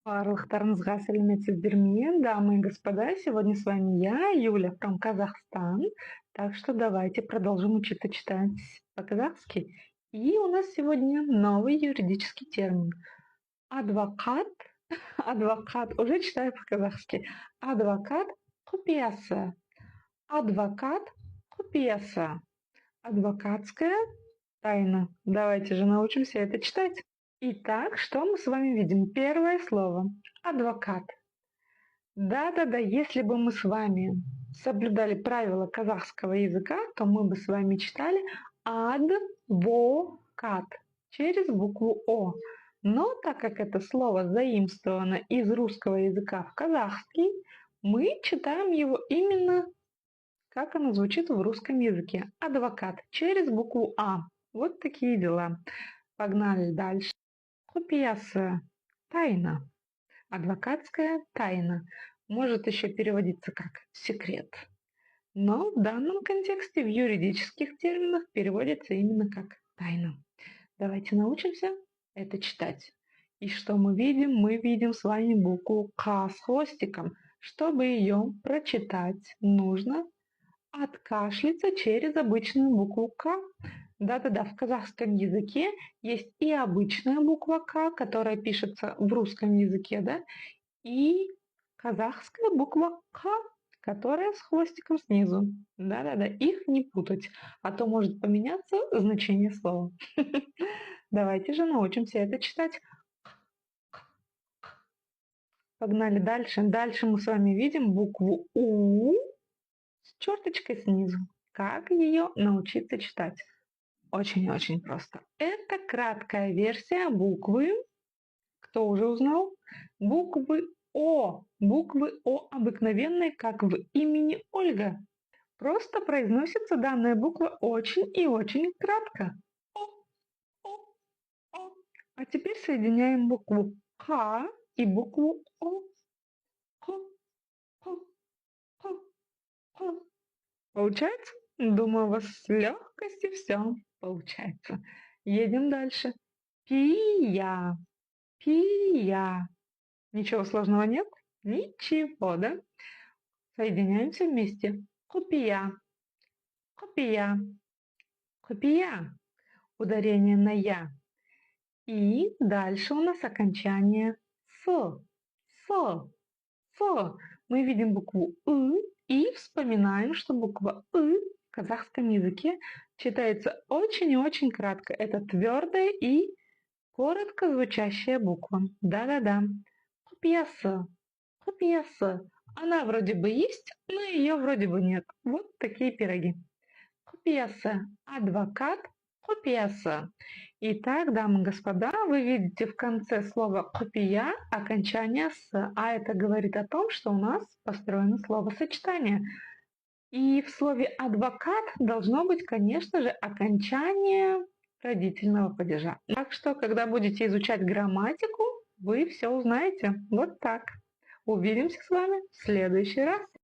Барлықтарыңызға сәлеметсіздерме, дамы и господа. Сегодня с вами я, Юля, from Казахстан. Так что давайте продолжим учиться читать по-казахски. И у нас сегодня новый юридический термин. Адвокат. Адвокат. Уже читаю по-казахски. Адвокат құпиясы. Адвокат құпиясы. Адвокатская тайна. Давайте же научимся это читать. Итак, что мы с вами видим? Первое слово – адвокат. Да-да-да, если бы мы с вами соблюдали правила казахского языка, то мы бы с вами читали адвокат через букву О. Но так как это слово заимствовано из русского языка в казахский, мы читаем его именно как оно звучит в русском языке. Адвокат через букву А. Вот такие дела. Погнали дальше. Құпиясы – тайна. Адвокатская тайна. Может еще переводиться как секрет. Но в данном контексте в юридических терминах переводится именно как тайна. Давайте научимся это читать. И что мы видим? Мы видим с вами букву К с хвостиком. Чтобы ее прочитать, нужно откашляться через обычную букву К. Да-да-да, в казахском языке есть и обычная буква К, которая пишется в русском языке, да, и казахская буква К, которая с хвостиком снизу. Да-да-да, их не путать, а то может поменяться значение слова. Давайте же научимся это читать. Погнали дальше. Дальше мы с вами видим букву У с черточкой снизу. Как ее научиться читать? Очень-очень просто. Это краткая версия буквы, кто уже узнал? Буквы О. Буквы О обыкновенные, как в имени Ольга. Просто произносится данная буква очень и очень кратко. О, О, О. А теперь соединяем букву К и букву О. Х, х, х, х. Получается? Думаю, у вас с легкостью все получается. Едем дальше. Пия. Пия. Ничего сложного нет? Ничего, да? Соединяемся вместе. Купия. Купия. Купия. Ударение на я. И дальше у нас окончание с. С. С. Мы видим букву «ы» и вспоминаем, что буква «ы» в казахском языке читается очень и очень кратко. Это твердая и коротко звучащая буква. Да-да-да. Құпиясы. Құпиясы. Она вроде бы есть, но ее вроде бы нет. Вот такие пироги. Құпиясы. Адвокат. Құпиясы. Итак, дамы и господа, вы видите в конце слова «құпия» окончание «с», а это говорит о том, что у нас построено словосочетание. И в слове «адвокат» должно быть, конечно же, окончание родительного падежа. Так что, когда будете изучать грамматику, вы все узнаете. Вот так. Увидимся с вами в следующий раз.